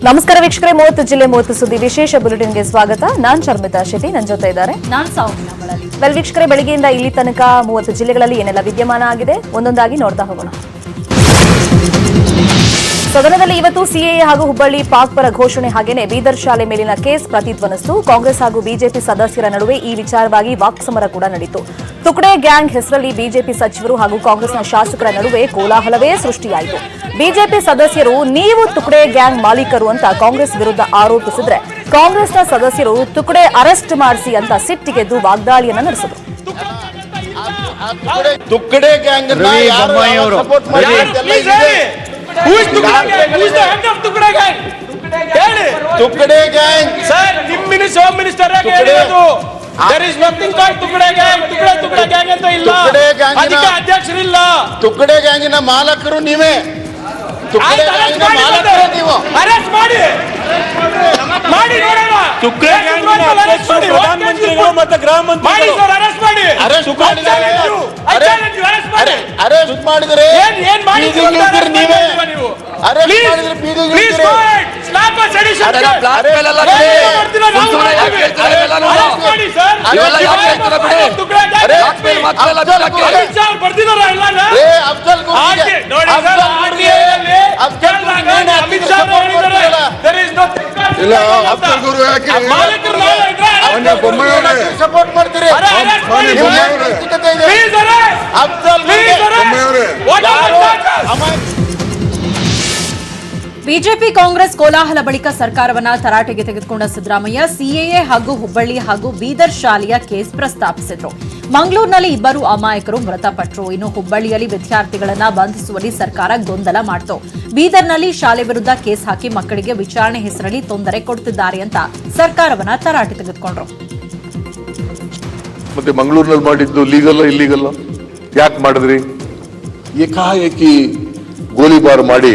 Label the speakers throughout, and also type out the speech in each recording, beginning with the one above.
Speaker 1: ನಮಸ್ಕಾರ ವೀಕ್ಷಕರೇ, 30 ಜಿಲ್ಲೆ 30 ಸುದ್ದಿ ವಿಶೇಷ ಬುಲೆಟಿನ್ಗೆ ಸ್ವಾಗತ. ನಾನು ಶರ್ಮಿತಾ ಶೆಟ್ಟಿ, ನನ್ನ ಜೊತೆ ಇದ್ದಾರೆ
Speaker 2: ನಾನು ಸೌಮ್ಯ ಬಳಲಿ.
Speaker 1: ವೆಲ್ ವೀಕ್ಷಕರೇ, ಬೆಳಗ್ಗೆಯಿಂದ ಇಲ್ಲಿ ತನಕ 30 ಜಿಲ್ಲೆಗಳಲ್ಲಿ ಏನೆಲ್ಲ ವಿದ್ಯಮಾನ ಆಗಿದೆ ಒಂದೊಂದಾಗಿ ನೋಡ್ತಾ ಹೋಗೋಣ. ಸದನದಲ್ಲಿ ಇವತ್ತು ಸಿಎಎ ಹಾಗೂ ಹುಬ್ಬಳ್ಳಿ ಪಾಕ್ ಪರ ಘೋಷಣೆ ಹಾಗೇನೆ ಬೀದರ್ ಶಾಲೆ ಮೇಲಿನ ಕೇಸ್ ಪ್ರತಿಧ್ವನಿಸಿತು. ಕಾಂಗ್ರೆಸ್ ಹಾಗೂ ಬಿಜೆಪಿ ಸದಸ್ಯರ ನಡುವೆ ಈ ವಿಚಾರವಾಗಿ ವಾಕ್ಸಮರ ಕೂಡ ನಡೆಯಿತು. ತುಕಡೆ ಗ್ಯಾಂಗ್ ಹೆಸರಲ್ಲಿ ಬಿಜೆಪಿ ಸಚಿವರು ಹಾಗೂ ಕಾಂಗ್ರೆಸ್ನ ಶಾಸಕರ ನಡುವೆ ಕೋಲಾಹಲವೇ ಸೃಷ್ಟಿಯಾಯಿತು. ಬಿಜೆಪಿ ಸದಸ್ಯರು ನೀವು ತುಕಡೆ ಗ್ಯಾಂಗ್ ಮಾಲೀಕರು ಅಂತ ಕಾಂಗ್ರೆಸ್ ವಿರುದ್ಧ ಆರೋಪಿಸಿದ್ರೆ, ಕಾಂಗ್ರೆಸ್ನ ಸದಸ್ಯರು ತುಕಡೆ ಅರೆಸ್ಟ್ ಮಾಡಿಸಿ ಅಂತ ಸಿಟ್ಟಿಗೆದ್ದು ವಾಗ್ದಾಳಿಯನ್ನ ನಡೆಸಿದರು.
Speaker 3: Tukde gang tukde gang
Speaker 4: sir, ನಿಮ್ಮ home minister There is nothing called tukde gang. Tukde gang ಅಂತ ಇಲ್ಲ, ಅದಕ್ಕೆ ಅಧ್ಯಕ್ಷರಿಲ್ಲ.
Speaker 3: ತುಕಡೆ ಗ್ಯಾಂಗಿನ ಮಾಲಕರು ನೀವೇ. ತುಕಡೆ ಗ್ಯಾಂಗಿನ ಮಾಲಕರು ನೀವು.
Speaker 4: ಅರೆಸ್ಟ್ ಮಾಡಿ ನೋಡೋಣ. ತುಕಡೆ ಗ್ಯಾಂಗಿನ ಅಧ್ಯಕ್ಷರು ಪ್ರಧಾನಮಂತ್ರಿಗಳು ಮತ್ತು ಗೃಹ ಮಂತ್ರಿ ಮಾಡಿ ಸರ್, ಅರೆಸ್ಟ್ ಮಾಡಿ.
Speaker 3: ಅರೆಸ್ಟ್ ಮಾಡಿದರೆ ಅರೆಸ್ಟ್ ಮಾಡಿದರೆ
Speaker 4: ಏನ್ ಮಾಡಿ
Speaker 3: ನೀವೇ. ಅರೆಸ್ಟ್ ಮಾಡಿದ್ರೆ ಬೀದಿಗೆ
Speaker 4: ಸ್ಲಾಪ್ ಸೆಡಿಷನ್
Speaker 3: ಸಪೋರ್ಟ್ ಮಾಡ್ತೀರಿ.
Speaker 2: ಬಿಜೆಪಿ ಕಾಂಗ್ರೆಸ್ ಕೋಲಾಹಲ ಬಳಿಕ ಸರ್ಕಾರವನ್ನ ತರಾಟೆಗೆ ತೆಗೆದುಕೊಂಡ ಸಿದ್ದರಾಮಯ್ಯ ಸಿಎಎ ಹಾಗೂ ಹುಬ್ಬಳ್ಳಿ ಹಾಗೂ ಬೀದರ್ ಶಾಲೆಯ ಕೇಸ್ ಪ್ರಸ್ತಾಪಿಸಿದ್ರು. ಮಂಗಳೂರಿನಲ್ಲಿ ಇಬ್ಬರು ಅಮಾಯಕರು ಮೃತಪಟ್ಟರು. ಇನ್ನು ಹುಬ್ಬಳ್ಳಿಯಲ್ಲಿ ವಿದ್ಯಾರ್ಥಿಗಳನ್ನ ಬಂಧಿಸುವಲ್ಲಿ ಸರ್ಕಾರ ಗೊಂದಲ ಮಾಡಿತು. ಬೀದರ್ನಲ್ಲಿ ಶಾಲೆ ವಿರುದ್ಧ ಕೇಸ್ ಹಾಕಿ ಮಕ್ಕಳಿಗೆ ವಿಚಾರಣೆ ಹೆಸರಲ್ಲಿ ತೊಂದರೆ ಕೊಡುತ್ತಿದ್ದಾರೆ ಅಂತ ಸರ್ಕಾರವನ್ನ ತರಾಟೆ ತೆಗೆದುಕೊಂಡ್ರು.
Speaker 5: ಮತ್ತೆ ಮಂಗಳೂರಿನಲ್ಲಿ ಮಾಡಿದ್ದು ಲೀಗಲ್ ಇಲ್ಲಿಗಲ್ ಯಾಕೆ ಮಾಡಿದ್ರಿ? ಏಕಾಏಕಿ ಗೋಲಿಬಾರ್ ಮಾಡಿ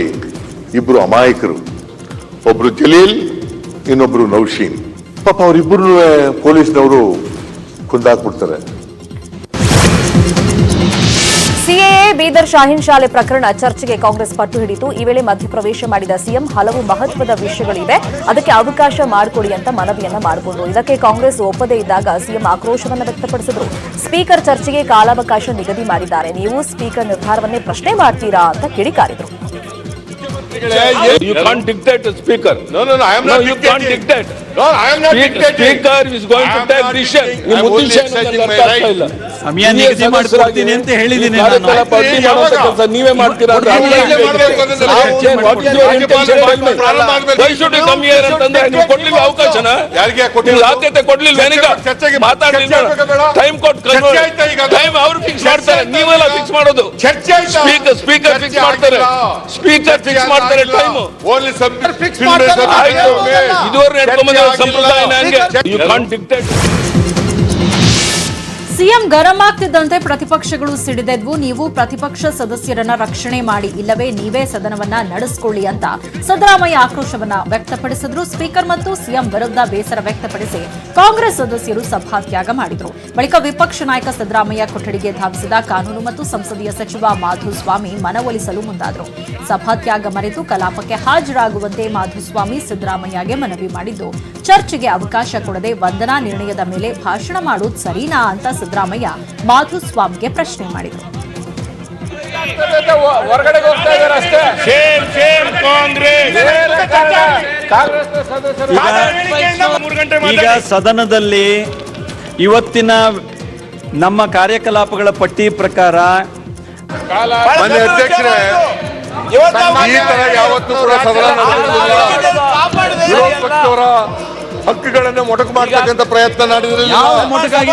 Speaker 5: ಇಬ್ರು ಅಮಾಯಕರು, ಒಬ್ರು ಜಲೀಲ್, ಇನ್ನೊಬ್ರು ನೌಶೀನ್. ಪಾಪ ಅವರಿಬ್ಬರು ಪೊಲೀಸ್ನವರು ಕೊಂದಾಕ್ಬಿಡ್ತಾರೆ.
Speaker 1: ಸಿಎಎ ಬೀದರ್ ಶಾಹೀನ್ ಶಾಲೆ ಪ್ರಕರಣ ಚರ್ಚೆಗೆ ಕಾಂಗ್ರೆಸ್ ಪಟ್ಟು ಹಿಡಿತು. ಈ ವೇಳೆ ಮಧ್ಯಪ್ರವೇಶ ಮಾಡಿದ ಸಿಎಂ ಹಲವು ಮಹತ್ವದ ವಿಷಯಗಳಿವೆ, ಅದಕ್ಕೆ ಅವಕಾಶ ಮಾಡಿಕೊಡಿ ಅಂತ ಮನವಿಯನ್ನ ಮಾಡಿಕೊಂಡ್ರು. ಇದಕ್ಕೆ ಕಾಂಗ್ರೆಸ್ ಒಪ್ಪದೇ ಇದ್ದಾಗ ಸಿಎಂ ಆಕ್ರೋಶವನ್ನು ವ್ಯಕ್ತಪಡಿಸಿದರು. ಸ್ಪೀಕರ್ ಚರ್ಚೆಗೆ ಕಾಲಾವಕಾಶ ನಿಗದಿ ಮಾಡಿದ್ದಾರೆ, ನೀವು ಸ್ಪೀಕರ್ ನಿರ್ಧಾರವನ್ನೇ ಪ್ರಶ್ನೆ ಮಾಡ್ತೀರಾ ಅಂತ ಕಿಡಿಕಾರಿದರು.
Speaker 4: You can't dictate to speaker.
Speaker 3: No, I am not.
Speaker 4: You can't dictate.
Speaker 3: No, I am not dictating.
Speaker 4: Speaker is going to take decision.
Speaker 3: I am only exercising my right.
Speaker 6: ಸಮಯ ನಿಗದಿ ಮಾಡಿಕೊಡ್ತೀನಿ ಅಂತ ಹೇಳಿದ್ದೀನಿ
Speaker 4: ನೀವೇ ಮಾಡ್ತೀರಾ? ಅವಕಾಶನ
Speaker 3: ಯಾರಿಗೆ
Speaker 4: ಆದ್ಯತೆ ಕೊಡ್ಲಿಲ್ಲ, ಮಾತಾಡಲಿಲ್ಲ, ಟೈಮ್ ಕೊಟ್ಟು ಟೈಮ್ ಅವ್ರು ಫಿಕ್ಸ್ ಮಾಡ್ತಾರೆ, ನೀವೆಲ್ಲ ಫಿಕ್ಸ್ ಮಾಡೋದು. ಸ್ಪೀಕರ್ ಫಿಕ್ಸ್ ಮಾಡ್ತಾರೆ, ಸ್ಪೀಕರ್ ಫಿಕ್ಸ್ ಮಾಡ್ತಾರೆ ಟೈಮ್.
Speaker 3: ಓನ್ಲಿ ಫಿಕ್ಸ್
Speaker 4: ಆಯ್ತು, ಇದುವರೆಗೆ ನಡ್ಕೊಂಡ್ಬಂದ ಸಂಪ್ರದಾಯ ಹಂಗೆ. You can't dictate.
Speaker 2: ಸಿಎಂ ಗರಂ ಆಗ್ತಿದ್ದಂತೆ ಪ್ರತಿಪಕ್ಷಗಳು ಸಿಡಿದೆದ್ವು. ನೀವು ಪ್ರತಿಪಕ್ಷ ಸದಸ್ಯರನ್ನ ರಕ್ಷಣೆ ಮಾಡಿ, ಇಲ್ಲವೇ ನೀವೇ ಸದನವನ್ನ ನಡೆಸಿಕೊಳ್ಳಿ ಅಂತ ಸಿದ್ದರಾಮಯ್ಯ ಆಕ್ರೋಶವನ್ನ ವ್ಯಕ್ತಪಡಿಸಿದ್ರು. ಸ್ಪೀಕರ್ ಮತ್ತು ಸಿಎಂ ವಿರುದ್ಧ ಬೇಸರ ವ್ಯಕ್ತಪಡಿಸಿ ಕಾಂಗ್ರೆಸ್ ಸದಸ್ಯರು ಸಭಾತ್ಯಾಗ ಮಾಡಿದ್ರು. ಬಳಿಕ ವಿಪಕ್ಷ ನಾಯಕ ಸಿದ್ದರಾಮಯ್ಯ ಕೊಠಡಿಗೆ ಧಾವಿಸಿದ ಕಾನೂನು ಮತ್ತು ಸಂಸದೀಯ ಸಚಿವ ಮಾಧುಸ್ವಾಮಿ ಮನವೊಲಿಸಲು ಮುಂದಾದರು. ಸಭಾತ್ಯಾಗ ಮರೆತು ಕಲಾಪಕ್ಕೆ ಹಾಜರಾಗುವಂತೆ ಮಾಧುಸ್ವಾಮಿ ಸಿದ್ದರಾಮಯ್ಯಗೆ ಮನವಿ ಮಾಡಿದ್ದು, ಚರ್ಚೆಗೆ ಅವಕಾಶ ಕೊಡದೆ ವಂದನಾ ನಿರ್ಣಯದ ಮೇಲೆ ಭಾಷಣ ಮಾಡೋದು ಸರಿನಾ ಅಂತ ಸಿದ್ದರಾಮಯ್ಯ ಮಾಧುಸ್ವಾಮಿಗೆ ಪ್ರಶ್ನೆ ಮಾಡಿದರು.
Speaker 4: ಹೊರಗಡೆ ಹೋಗ್ತಾ ಇದ್ದಾರೆ ಅಷ್ಟೇ.
Speaker 6: ಈಗ ಸದನದಲ್ಲಿ ಇವತ್ತಿನ ನಮ್ಮ ಕಾರ್ಯಕಲಾಪಗಳ ಪಟ್ಟಿ ಪ್ರಕಾರ
Speaker 3: ಮನೆ ಅಧ್ಯಕ್ಷರೇ, ಈ ತರ ಯಾವತ್ತೂ ಕೂಡ ಸದನ ನಡೆದಿಲ್ಲ. ವಿರೋಧ ಪಕ್ಷದವರ ಹಕ್ಕುಗಳನ್ನು ಮೊಟಕು ಮಾಡತಕ್ಕಂಥ ಪ್ರಯತ್ನ ನಡೆದಿರಲಿಲ್ಲ.
Speaker 6: ಮೊಟಕಾಗಿ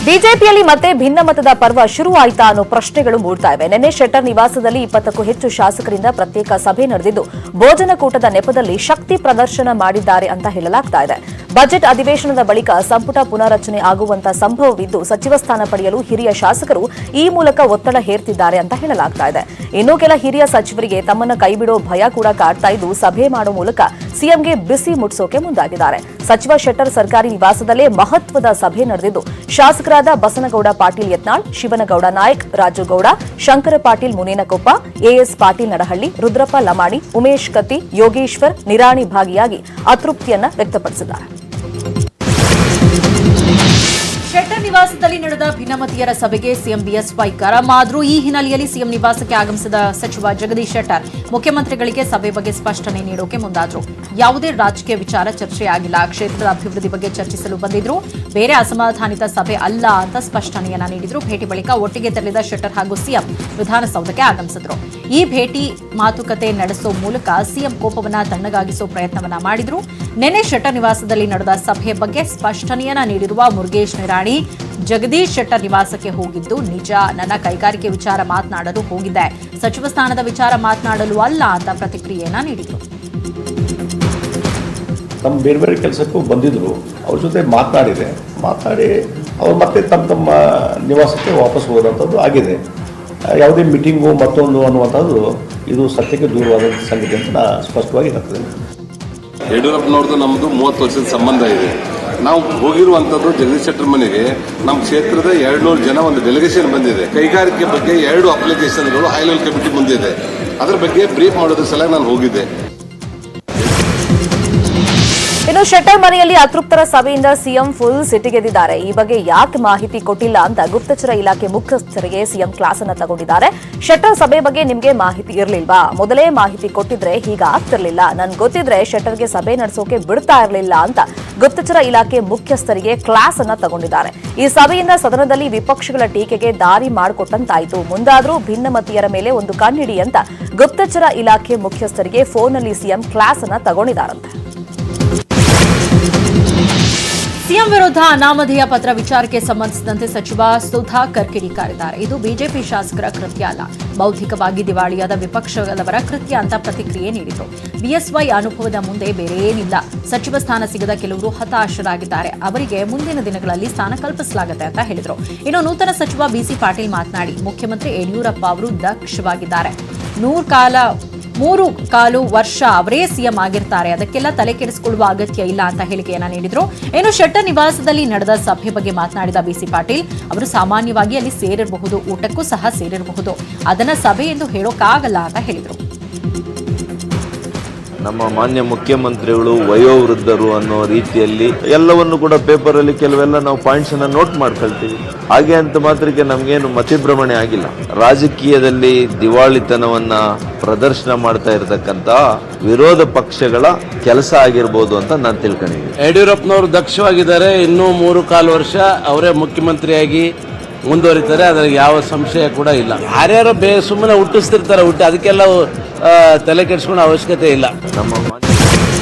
Speaker 1: ಬಿಜೆಪಿಯಲ್ಲಿ ಮತ್ತೆ ಭಿನ್ನಮತದ ಪರ್ವ ಶುರುವಾಯಿತಾ ಅನ್ನೋ ಪ್ರಶ್ನೆಗಳು ಮೂಡ್ತಾ ಇವೆ. ನಿನ್ನೆ ಶೆಟ್ಟರ್ ನಿವಾಸದಲ್ಲಿ 20ಕ್ಕೂ ಹೆಚ್ಚು ಶಾಸಕರಿಂದ ಪ್ರತ್ಯೇಕ ಸಭೆ ನಡೆದಿದ್ದು, ಭೋಜನಕೂಟದ ನೆಪದಲ್ಲಿ ಶಕ್ತಿ ಪ್ರದರ್ಶನ ಮಾಡಿದ್ದಾರೆ ಅಂತ ಹೇಳಲಾಗ್ತಾ ಇದೆ. ಬಜೆಟ್ ಅಧಿವೇಶನದ ಬಳಿಕ ಸಂಪುಟ ಪುನಾರಚನೆ ಆಗುವಂತ ಸಂಭವವಿದ್ದು ಸಚಿವ ಸ್ಥಾನ ಪಡೆಯಲು ಹಿರಿಯ ಶಾಸಕರು ಈ ಮೂಲಕ ಒತ್ತಡ ಹೇರ್ತಿದ್ದಾರೆ ಅಂತ ಹೇಳಲಾಗ್ತಾ ಇದೆ. ಇನ್ನು ಕೆಲ ಹಿರಿಯ ಸಚಿವರಿಗೆ ತಮ್ಮನ್ನ ಕೈಬಿಡೋ ಭಯ ಕೂಡ ಕಾಡ್ತಾ ಇದ್ದು ಸಭೆ ಮಾಡೋ ಮೂಲಕ ಸಿಎಂಗೆ ಬಿಸಿ ಮುಟ್ಸೋಕೆ ಮುಂದಾಗಿದ್ದಾರೆ. ಸಚಿವ ಶೆಟ್ಟರ್ ಸರ್ಕಾರಿ ನಿವಾಸದಲ್ಲೇ ಮಹತ್ವದ ಸಭೆ ನಡೆದಿದ್ದು ಶಾಸಕರಾದ ಬಸನಗೌಡ ಪಾಟೀಲ್ ಯತ್ನಾಳ್, ಶಿವನಗೌಡ ನಾಯಕ್, ರಾಜುಗೌಡ, ಶಂಕರ ಪಾಟೀಲ್ ಮುನೇನಕೊಪ್ಪ, ಎಎಸ್ ಪಾಟೀಲ್ ನಡಹಳ್ಳಿ, ರುದ್ರಪ್ಪ ಲಮಾಣಿ, ಉಮೇಶ್ ಕತ್ತಿ, ಯೋಗೇಶ್ವರ್ ನಿರಾಣಿ ಭಾಗಿಯಾಗಿ ಅತೃಪ್ತಿಯನ್ನ ವ್ಯಕ್ತಪಡಿಸಿದ್ದಾರೆ.
Speaker 2: ಶೆಟ್ಟರ್ ನಿವಾಸದಲ್ಲಿ ನಡೆದ ಭಿನ್ನಮತೀಯರ ಸಭೆಗೆ ಸಿಎಂ ಬಿಎಸ್ವೈ ಗರಂ ಆದ್ರು. ಈ ಹಿನ್ನೆಲೆಯಲ್ಲಿ ಸಿಎಂ ನಿವಾಸಕ್ಕೆ ಆಗಮಿಸಿದ ಸಚಿವ ಜಗದೀಶ್ ಶೆಟ್ಟರ್ ಮುಖ್ಯಮಂತ್ರಿಗಳಿಗೆ ಸಭೆ ಬಗ್ಗೆ ಸ್ಪಷ್ಟನೆ ನೀಡೋಕೆ ಮುಂದಾದ್ರು. ಯಾವುದೇ ರಾಜಕೀಯ ವಿಚಾರ ಚರ್ಚೆಯಾಗಿಲ್ಲ, ಕ್ಷೇತ್ರದ ಅಭಿವೃದ್ಧಿ ಬಗ್ಗೆ ಚರ್ಚಿಸಲು ಬಂದಿದ್ರು, ಬೇರೆ ಅಸಮಾಧಾನಿತ ಸಭೆ ಅಲ್ಲ ಅಂತ ಸ್ಪಷ್ಟನೆಯನ್ನ ನೀಡಿದ್ರು. ಭೇಟಿ ಬಳಿಕ ಒಟ್ಟಿಗೆ ತೆರಳಿದ ಶೆಟ್ಟರ್ ಹಾಗೂ ಸಿಎಂ ವಿಧಾನಸೌಧಕ್ಕೆ ಆಗಮಿಸಿದ್ರು. ಈ ಭೇಟಿ ಮಾತುಕತೆ ನಡೆಸೋ ಮೂಲಕ ಸಿಎಂ ಕೋಪವನ್ನ ತಣ್ಣಗಾಗಿಸೋ ಪ್ರಯತ್ನವನ್ನ ಮಾಡಿದ್ರು. ನಿನ್ನೆ ಶೆಟ್ಟರ್ ನಿವಾಸದಲ್ಲಿ ನಡೆದ ಸಭೆ ಬಗ್ಗೆ ಸ್ಪಷ್ಟನೆಯನ್ನ ನೀಡಿರುವ ಮುರುಗೇಶ್ ನಿರಾಣಿ, ಜಗದೀಶ್ ಶೆಟ್ಟರ್ ನಿವಾಸಕ್ಕೆ ಹೋಗಿದ್ದು ನಿಜ, ನನ್ನ ಕೈಗಾರಿಕೆ ವಿಚಾರ ಮಾತನಾಡಲು ಹೋಗಿದ್ದೆ, ಸಚಿವ ಸ್ಥಾನದ ವಿಚಾರ ಮಾತನಾಡಲು ಅಲ್ಲ ಅಂತ ಪ್ರತಿಕ್ರಿಯೆಯನ್ನ ನೀಡಿದ್ರು.
Speaker 7: ತಮ್ಮ ಬೇರೆ ಬೇರೆ ಕೆಲಸಕ್ಕೂ ಬಂದಿದ್ರು, ಅವ್ರ ಜೊತೆ ಮಾತಾಡಿ ಅವ್ರು ಮತ್ತೆ ತಮ್ಮ ನಿವಾಸಕ್ಕೆ ವಾಪಸ್ ಹೋಗೋದಂಥದ್ದು ಆಗಿದೆ. ಯಾವುದೇ ಮೀಟಿಂಗು ಮತ್ತೊಂದು ಅನ್ನುವಂಥದ್ದು ಇದು ಸತ್ಯಕ್ಕೆ ದೂರವಾದಂಥ ಸಂಗತಿ ಅಂತ ನಾನು ಸ್ಪಷ್ಟವಾಗಿ ಹೇಳ್ತೇನೆ.
Speaker 8: ಯಡಿಯೂರಪ್ಪನವ್ರದ್ದು ನಮ್ಮದು 30 ವರ್ಷದ ಸಂಬಂಧ ಇದೆ. ನಾವು ಹೋಗಿರುವಂಥದ್ದು ಜಗದೀಶ್ ಶೆಟ್ಟರ್ ಮನೆಗೆ ನಮ್ಮ ಕ್ಷೇತ್ರದ 200 ಜನ ಒಂದು ಡೆಲಿಗೇಷನ್ ಬಂದಿದೆ. ಕೈಗಾರಿಕೆ ಬಗ್ಗೆ 2 ಅಪ್ಲಿಕೇಶನ್ಗಳು ಹೈ ಲೆವೆಲ್ ಕಮಿಟಿ ಮುಂದಿದೆ. ಅದರ ಬಗ್ಗೆ ಬ್ರೀಫ್ ಮಾಡೋದ್ರ ಸಲ ನಾನು ಹೋಗಿದ್ದೆ.
Speaker 1: ಇನ್ನು ಶೆಟ್ಟರ್ ಮನೆಯಲ್ಲಿ ಅತೃಪ್ತರ ಸಭೆಯಿಂದ ಸಿಎಂ ಫುಲ್ ಸಿಟ್ಟಿಗೆದ್ದಿದ್ದಾರೆ. ಈ ಬಗ್ಗೆ ಯಾಕೆ ಮಾಹಿತಿ ಕೊಟ್ಟಿಲ್ಲ ಅಂತ ಗುಪ್ತಚರ ಇಲಾಖೆ ಮುಖ್ಯಸ್ಥರಿಗೆ ಸಿಎಂ ಕ್ಲಾಸ್ ಅನ್ನ ತಗೊಂಡಿದ್ದಾರೆ. ಶೆಟ್ಟರ್ ಸಭೆ ಬಗ್ಗೆ ನಿಮ್ಗೆ ಮಾಹಿತಿ ಇರಲಿಲ್ವಾ? ಮೊದಲೇ ಮಾಹಿತಿ ಕೊಟ್ಟಿದ್ರೆ ಹೀಗಾಗ್ತಿರ್ಲಿಲ್ಲ. ನನ್ಗೆ ಗೊತ್ತಿದ್ರೆ ಶೆಟ್ಟರ್ಗೆ ಸಭೆ ನಡೆಸೋಕೆ ಬಿಡ್ತಾ ಇರಲಿಲ್ಲ ಅಂತ ಗುಪ್ತಚರ ಇಲಾಖೆ ಮುಖ್ಯಸ್ಥರಿಗೆ ಕ್ಲಾಸ್ ಅನ್ನ ತಗೊಂಡಿದ್ದಾರೆ. ಈ ಸಭೆಯಿಂದ ಸದನದಲ್ಲಿ ವಿಪಕ್ಷಗಳ ಟೀಕೆಗೆ ದಾರಿ ಮಾಡಿಕೊಟ್ಟಂತಾಯಿತು. ಮುಂದಾದ್ರೂ ಭಿನ್ನಮತೀಯರ ಮೇಲೆ ಒಂದು ಕಣ್ಣಿಡಿ ಅಂತ ಗುಪ್ತಚರ ಇಲಾಖೆ ಮುಖ್ಯಸ್ಥರಿಗೆ ಫೋನ್ನಲ್ಲಿ ಸಿಎಂ ಕ್ಲಾಸ್ ಅನ್ನ ತಗೊಂಡಿದ್ದಾರಂತೆ.
Speaker 2: ಸಿಎಂ ವಿರುದ್ಧ ಅನಾಮಧೇಯ ಪತ್ರ ವಿಚಾರಕ್ಕೆ ಸಂಬಂಧಿಸಿದಂತೆ ಸಚಿವ ಸುಧಾಕರ್ ಕಿಡಿಕಾರಿದ್ದಾರೆ. ಇದು ಬಿಜೆಪಿ ಶಾಸಕರ ಕೃತ್ಯ ಅಲ್ಲ, ಬೌದ್ಧಿಕವಾಗಿ ದಿವಾಳಿಯಾದ ವಿಪಕ್ಷದವರ ಕೃತ್ಯ ಅಂತ ಪ್ರತಿಕ್ರಿಯೆ ನೀಡಿದರು. ಬಿಎಸ್ವೈ ಅನುಭವದ ಮುಂದೆ ಬೇರೆ ಏನಿಲ್ಲ. ಸಚಿವ ಸ್ಥಾನ ಸಿಗದ ಕೆಲವರು ಹತಾಶರಾಗಿದ್ದಾರೆ, ಅವರಿಗೆ ಮುಂದಿನ ದಿನಗಳಲ್ಲಿ ಸ್ಥಾನ ಕಲ್ಪಿಸಲಾಗುತ್ತೆ ಅಂತ ಹೇಳಿದರು. ಇನ್ನು ನೂತನ ಸಚಿವ ಬಿಸಿ ಪಾಟೀಲ್ ಮಾತನಾಡಿ, ಮುಖ್ಯಮಂತ್ರಿ ಯಡಿಯೂರಪ್ಪ ಅವರು ದಕ್ಷವಾಗಿದ್ದಾರೆ. 3 ವರ್ಷ ಅವರೇ ಸಿಎಂ ಆಗಿರ್ತಾರೆ, ಅದಕ್ಕೆಲ್ಲ ತಲೆ ಕೆಡಿಸಿಕೊಳ್ಳುವ ಅಗತ್ಯ ಇಲ್ಲ ಅಂತ ಹೇಳಿಕೆಯನ್ನ ನೀಡಿದ್ರು. ಇನ್ನು ಶೆಟ್ಟರ್ ನಿವಾಸದಲ್ಲಿ ನಡೆದ ಸಭೆ ಬಗ್ಗೆ ಮಾತನಾಡಿದ ಬಿಸಿ ಪಾಟೀಲ್, ಅವರು ಸಾಮಾನ್ಯವಾಗಿ ಅಲ್ಲಿ ಸೇರಿರಬಹುದು, ಊಟಕ್ಕೂ ಸಹ ಸೇರಿರಬಹುದು, ಅದನ್ನ ಸಭೆ ಎಂದು ಹೇಳೋಕ್ಕಾಗಲ್ಲ ಅಂತ ಹೇಳಿದ್ರು.
Speaker 9: ನಮ್ಮ ಮಾನ್ಯ ಮುಖ್ಯಮಂತ್ರಿಗಳು ವಯೋವೃದ್ಧರು ಅನ್ನೋ ರೀತಿಯಲ್ಲಿ ಎಲ್ಲವನ್ನು ಕೂಡ ಪೇಪರಲ್ಲಿ ಕೆಲವೆಲ್ಲ ನಾವು ಪಾಯಿಂಟ್ಸ್ ಅನ್ನ ನೋಟ್ ಮಾಡ್ಕೊಳ್ತೀವಿ. ಹಾಗೆ ಅಂತ ಮಾತ್ರಕ್ಕೆ ನಮ್ಗೇನು ಮತಿಭ್ರಮಣೆ ಆಗಿಲ್ಲ. ರಾಜಕೀಯದಲ್ಲಿ ದಿವಾಳಿತನವನ್ನ ಪ್ರದರ್ಶನ ಮಾಡ್ತಾ ಇರತಕ್ಕಂತ ವಿರೋಧ ಪಕ್ಷಗಳ ಕೆಲಸ ಆಗಿರ್ಬೋದು ಅಂತ ನಾನು ತಿಳ್ಕೊಂಡಿದ್ದೀನಿ.
Speaker 10: ಯಡಿಯೂರಪ್ಪನವರು ದಕ್ಷವಾಗಿದ್ದಾರೆ, ಇನ್ನೂ 3.25 ವರ್ಷ ಅವರೇ ಮುಖ್ಯಮಂತ್ರಿಯಾಗಿ ಮುಂದುವರಿತಾರೆ, ಅದರಲ್ಲಿ ಯಾವ ಸಂಶಯ ಕೂಡ ಇಲ್ಲ. ಯಾರ್ಯಾರು ಸುಮ್ಮನೆ ಹುಟ್ಟಿಸ್ತಿರ್ತಾರೆ, ಅದಕ್ಕೆಲ್ಲ ತಲೆ ಕೆಡಿಸ್ಕೊಳ್ಳೋ ಅವಶ್ಯಕತೆ ಇಲ್ಲ.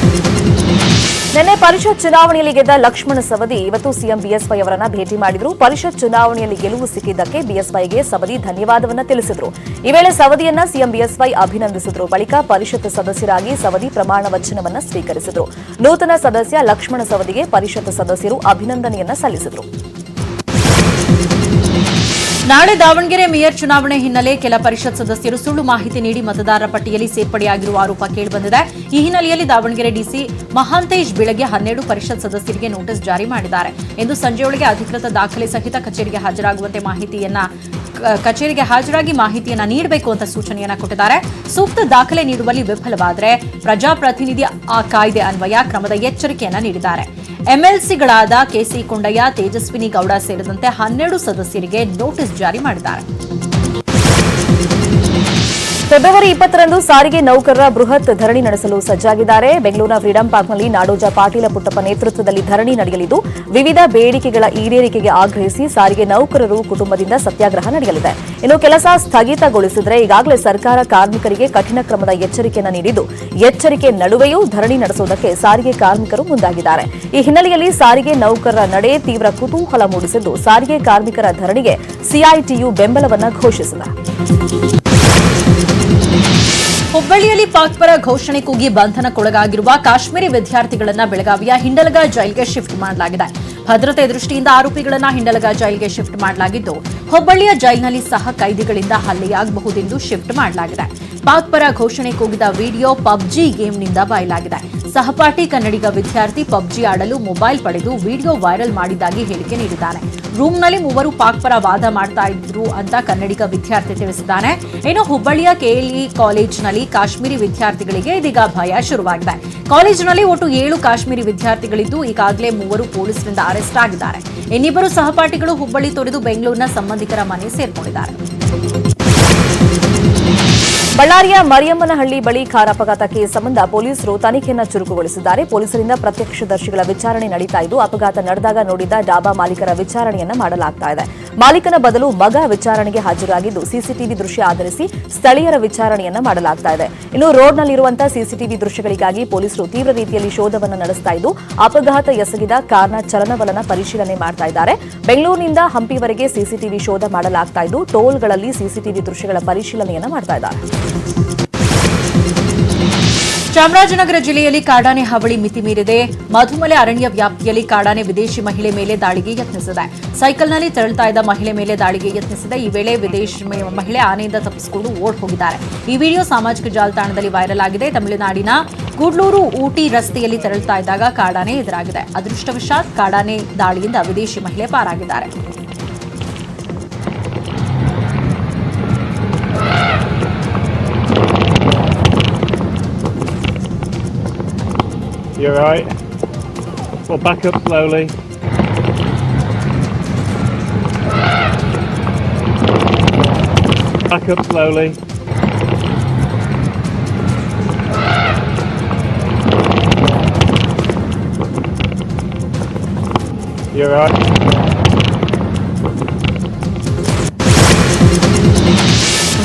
Speaker 1: ನಿನ್ನೆ ಪರಿಷತ್ ಚುನಾವಣೆಯಲ್ಲಿ ಗೆದ್ದ ಲಕ್ಷ್ಮಣ ಸವದಿ ಇವತ್ತು ಸಿಎಂ ಬಿಎಸ್ವೈ ಅವರನ್ನ ಭೇಟಿ ಮಾಡಿದ್ರು. ಪರಿಷತ್ ಚುನಾವಣೆಯಲ್ಲಿ ಗೆಲುವು ಸಿಕ್ಕಿದ್ದಕ್ಕೆ ಬಿಎಸ್ವೈಗೆ ಸವದಿ ಧನ್ಯವಾದವನ್ನ ತಿಳಿಸಿದ್ರು. ಈ ವೇಳೆ ಸವದಿಯನ್ನ ಸಿಎಂ ಬಿಎಸ್ವೈ ಅಭಿನಂದಿಸಿದ್ರು. ಬಳಿಕ ಪರಿಷತ್ ಸದಸ್ಯರಾಗಿ ಸವದಿ ಪ್ರಮಾಣ ವಚನವನ್ನ ಸ್ವೀಕರಿಸಿದ್ರು. ನೂತನ ಸದಸ್ಯ ಲಕ್ಷ್ಮಣ ಸವದಿಗೆ ಪರಿಷತ್ ಸದಸ್ಯರು ಅಭಿನಂದನೆಯನ್ನ ಸಲ್ಲಿಸಿದ್ರು.
Speaker 2: ನಾಳೆ ದಾವಣಗೆರೆ ಮೇಯರ್ ಚುನಾವಣೆ ಹಿನ್ನೆಲೆ ಕೆಲ ಪರಿಷತ್ ಸದಸ್ಯರು ಸುಳ್ಳು ಮಾಹಿತಿ ನೀಡಿ ಮತದಾರರ ಪಟ್ಟಿಯಲ್ಲಿ ಸೇರ್ಪಡೆಯಾಗಿರುವ ಆರೋಪ ಕೇಳಿಬಂದಿದೆ. ಈ ಹಿನ್ನೆಲೆಯಲ್ಲಿ ದಾವಣಗೆರೆ ಡಿಸಿ ಮಹಾಂತೇಶ್ ಬೆಳಗ್ಗೆ 12 ಪರಿಷತ್ ಸದಸ್ಯರಿಗೆ ನೋಟಿಸ್ ಜಾರಿ ಮಾಡಿದ್ದಾರೆ. ಇಂದು ಸಂಜೆಯೊಳಗೆ ಅಧಿಕೃತ ದಾಖಲೆ ಸಹಿತ ಕಚೇರಿಗೆ ಹಾಜರಾಗಿ ಮಾಹಿತಿಯನ್ನ ನೀಡಬೇಕು ಅಂತ ಸೂಚನೆಯನ್ನ ಕೊಟ್ಟಿದ್ದಾರೆ. ಸೂಕ್ತ ದಾಖಲೆ ನೀಡುವಲ್ಲಿ ವಿಫಲವಾದರೆ ಪ್ರಜಾಪ್ರತಿನಿಧಿ ಕಾಯ್ದೆ ಅನ್ವಯ ಕ್ರಮದ ಎಚ್ಚರಿಕೆಯನ್ನ ನೀಡಿದ್ದಾರೆ. ಎಂಎಲ್ಸಿಗಳಾದ ಕೆಸಿ ಕೊಂಡಯ್ಯ, ತೇಜಸ್ವಿನಿ ಗೌಡ ಸೇರಿದಂತೆ 12 ಸದಸ್ಯರಿಗೆ ನೋಟಿಸ್ ಜಾರಿ ಮಾಡಿದ್ದಾರೆ.
Speaker 1: ಫೆಬ್ರವರಿ 20ರಂದು ಸಾರಿಗೆ ನೌಕರರ ಬೃಹತ್ ಧರಣಿ ನಡೆಸಲು ಸಜ್ಜಾಗಿದ್ದಾರೆ. ಬೆಂಗಳೂರಿನ ಫ್ರೀಡಂ ಪಾರ್ಕ್ನಲ್ಲಿ ನಾಡೋಜ ಪಾಟೀಲ ಪುಟ್ಟಪ್ಪ ನೇತೃತ್ವದಲ್ಲಿ ಧರಣಿ ನಡೆಯಲಿದ್ದು ವಿವಿಧ ಬೇಡಿಕೆಗಳ ಈಡೇರಿಕೆಗೆ ಆಗ್ರಹಿಸಿ ಸಾರಿಗೆ ನೌಕರರು ಕುಟುಂಬದಿಂದ ಸತ್ಯಾಗ್ರಹ ನಡೆಯಲಿದೆ. ಇನ್ನು ಕೆಲಸ ಸ್ಥಗಿತಗೊಳಿಸಿದರೆ ಈಗಾಗಲೇ ಸರ್ಕಾರ ಕಾರ್ಮಿಕರಿಗೆ ಕಠಿಣ ಕ್ರಮದ ಎಚ್ಚರಿಕೆಯನ್ನು ನೀಡಿದ್ದು ಎಚ್ಚರಿಕೆ ನಡುವೆಯೂ ಧರಣಿ ನಡೆಸುವುದಕ್ಕೆ ಸಾರಿಗೆ ಕಾರ್ಮಿಕರು ಮುಂದಾಗಿದ್ದಾರೆ. ಈ ಹಿನ್ನೆಲೆಯಲ್ಲಿ ಸಾರಿಗೆ ನೌಕರರ ನಡೆ ತೀವ್ರ ಕುತೂಹಲ ಮೂಡಿಸಿದ್ದು ಸಾರಿಗೆ ಕಾರ್ಮಿಕರ ಧರಣಿಗೆ ಸಿಐಟಿಯು ಬೆಂಬಲವನ್ನು ಘೋಷಿಸಿದೆ.
Speaker 2: ಹುಬ್ಬಳ್ಳಿಯಲ್ಲಿ ಪಾಕ್ ಪರ ಘೋಷಣೆ ಕೂಗಿ ಬಂಧನಕ್ಕೊಳಗಾಗಿರುವ ಕಾಶ್ಮೀರಿ ವಿದ್ಯಾರ್ಥಿಗಳನ್ನ ಬೆಳಗಾವಿಯ ಹಿಂಡಲಗ ಜೈಲ್ಗೆ ಶಿಫ್ಟ್ ಮಾಡಲಾಗಿದೆ. ಭದ್ರತೆ ದೃಷ್ಟಿಯಿಂದ ಆರೋಪಿಗಳನ್ನ ಹಿಂಡಲಗ ಜೈಲ್ಗೆ ಶಿಫ್ಟ್ ಮಾಡಲಾಗಿದ್ದು, ಹುಬ್ಬಳ್ಳಿಯ ಜೈಲಿನಲ್ಲಿ ಸಹ ಕೈದಿಗಳಿಂದ ಹಲ್ಲೆಯಾಗಬಹುದೆಂದು ಶಿಫ್ಟ್ ಮಾಡಲಾಗಿದೆ. ಪಾಕ್ ಪರ ಘೋಷಣೆ ಕೂಗಿದ ವಿಡಿಯೋ ಪಬ್ಜಿ ಗೇಮ್ನಿಂದ ಬಯಲಾಗಿದೆ. ಸಹಪಾಠಿ ಕನ್ನಡಿಗ ವಿದ್ಯಾರ್ಥಿ ಪಬ್ಜಿ ಆಡಲು ಮೊಬೈಲ್ ಪಡೆದು ವಿಡಿಯೋ ವೈರಲ್ ಮಾಡಿದ್ದಾಗಿ ಹೇಳಿಕೆ ನೀಡಿದ್ದಾನೆ. ರೂಮ್ನಲ್ಲಿ ಮೂವರು ಪಾಕ್ ಪರ ವಾದ ಮಾಡ್ತಾ ಇದ್ರು ಅಂತ ಕನ್ನಡಿಗ ವಿದ್ಯಾರ್ಥಿ ತಿಳಿಸಿದ್ದಾನೆ. ಇನ್ನು ಹುಬ್ಬಳ್ಳಿಯ ಕೆಎಲ್ಇ ಕಾಲೇಜಿನಲ್ಲಿ ಕಾಶ್ಮೀರಿ ವಿದ್ಯಾರ್ಥಿಗಳಿಗೆ ಇದೀಗ ಭಯ ಶುರುವಾಗಿದೆ. ಕಾಲೇಜಿನಲ್ಲಿ ಒಟ್ಟು 7 ಕಾಶ್ಮೀರಿ ವಿದ್ಯಾರ್ಥಿಗಳಿದ್ದು ಈಗಾಗಲೇ 3 ಪೊಲೀಸರಿಂದ ಅರೆಸ್ಟ್ ಆಗಿದ್ದಾರೆ. ಇನ್ನಿಬ್ಬರು ಸಹಪಾಠಿಗಳು ಹುಬ್ಬಳ್ಳಿ ತೊರೆದು ಬೆಂಗಳೂರಿನ ಸಂಬಂಧಿಕರ ಮನೆ ಸೇರ್ಕೊಂಡಿದ್ದಾರೆ.
Speaker 1: ಬಳ್ಳಾರಿಯ ಮರಿಯಮ್ಮನಹಳ್ಳಿ ಬಳಿ ಕಾರ್ ಅಪಘಾತ ಕೇಸ್ ಸಂಬಂಧ ಪೊಲೀಸರು ತನಿಖೆಯನ್ನು ಚುರುಕುಗೊಳಿಸಿದ್ದಾರೆ. ಪೊಲೀಸರಿಂದ ಪ್ರತ್ಯಕ್ಷದರ್ಶಿಗಳ ವಿಚಾರಣೆ ನಡೀತಾ ಇದ್ದು, ಅಪಘಾತ ನಡೆದಾಗ ನೋಡಿದ್ದ ಡಾಬಾ ಮಾಲೀಕರ ವಿಚಾರಣೆಯನ್ನ ಮಾಡಲಾಗ್ತಾ ಇದೆ. ಮಾಲೀಕನ ಬದಲು ಮಗ ವಿಚಾರಣೆಗೆ ಹಾಜರಾಗಿದ್ದು, ಸಿಸಿಟಿವಿ ದೃಶ್ಯ ಆಧರಿಸಿ ಸ್ಥಳೀಯರ ವಿಚಾರಣೆಯನ್ನ ಮಾಡಲಾಗ್ತಾ ಇದೆ. ಇನ್ನು ರೋಡ್ನಲ್ಲಿರುವಂತಹ ಸಿಸಿಟಿವಿ ದೃಶ್ಯಗಳಿಗಾಗಿ ಪೊಲೀಸರು ತೀವ್ರ ರೀತಿಯಲ್ಲಿ ಶೋಧವನ್ನು ನಡೆಸ್ತಾ ಇದ್ದು, ಅಪಘಾತ ಎಸಗಿದ ಕಾರ್ನ ಚಲನವಲನ ಪರಿಶೀಲನೆ ಮಾಡ್ತಾ ಇದ್ದಾರೆ. ಬೆಂಗಳೂರಿನಿಂದ ಹಂಪಿವರೆಗೆ ಸಿಸಿಟಿವಿ ಶೋಧ ಮಾಡಲಾಗ್ತಾ ಇದ್ದು, ಟೋಲ್ಗಳಲ್ಲಿ ಸಿಸಿಟಿವಿ ದೃಶ್ಯಗಳ ಪರಿಶೀಲನೆಯನ್ನ ಮಾಡ್ತಾ ಇದ್ದಾರೆ.
Speaker 2: ಚಾಮರಾಜನಗರ ಜಿಲ್ಲೆಯಲ್ಲಿ ಕಾಡಾನೆ ಹಾವಳಿ ಮಿತಿ ಮೀರಿದೆ. ಮಧುಮಲೆ ಅರಣ್ಯ ವ್ಯಾಪ್ತಿಯಲ್ಲಿ ಕಾಡಾನೆ ವಿದೇಶಿ ಮಹಿಳೆ ಮೇಲೆ ದಾಳಿಗೆ ಯತ್ನಿಸಿದೆ. ಸೈಕಲ್ನಲ್ಲಿ ತೆರಳುತ್ತಾ ಇದ್ದ ಮಹಿಳೆ ಮೇಲೆ ದಾಳಿಗೆ ಯತ್ನಿಸಿದೆ. ಈ ವೇಳೆ ವಿದೇಶಿ ಮಹಿಳೆ ಆನೆಯಿಂದ ತಪ್ಪಿಸಿಕೊಂಡು ಓಡ್ ಹೋಗಿದ್ದಾರೆ. ಈ ವಿಡಿಯೋ ಸಾಮಾಜಿಕ ಜಾಲತಾಣದಲ್ಲಿ ವೈರಲ್ ಆಗಿದೆ. ತಮಿಳುನಾಡಿನ ಗೂಡ್ಲೂರು ಊಟಿ ರಸ್ತೆಯಲ್ಲಿ ತೆರಳುತ್ತಾ ಇದ್ದಾಗ ಕಾಡಾನೆ ಎದುರಾಗಿದೆ. ಅದೃಷ್ಟವಶಾತ್ ಕಾಡಾನೆ ದಾಳಿಯಿಂದ ವಿದೇಶಿ ಮಹಿಳೆ ಪಾರಾಗಿದ್ದಾರೆ.
Speaker 11: You're right. Well, back up slowly. Back up slowly. You're right.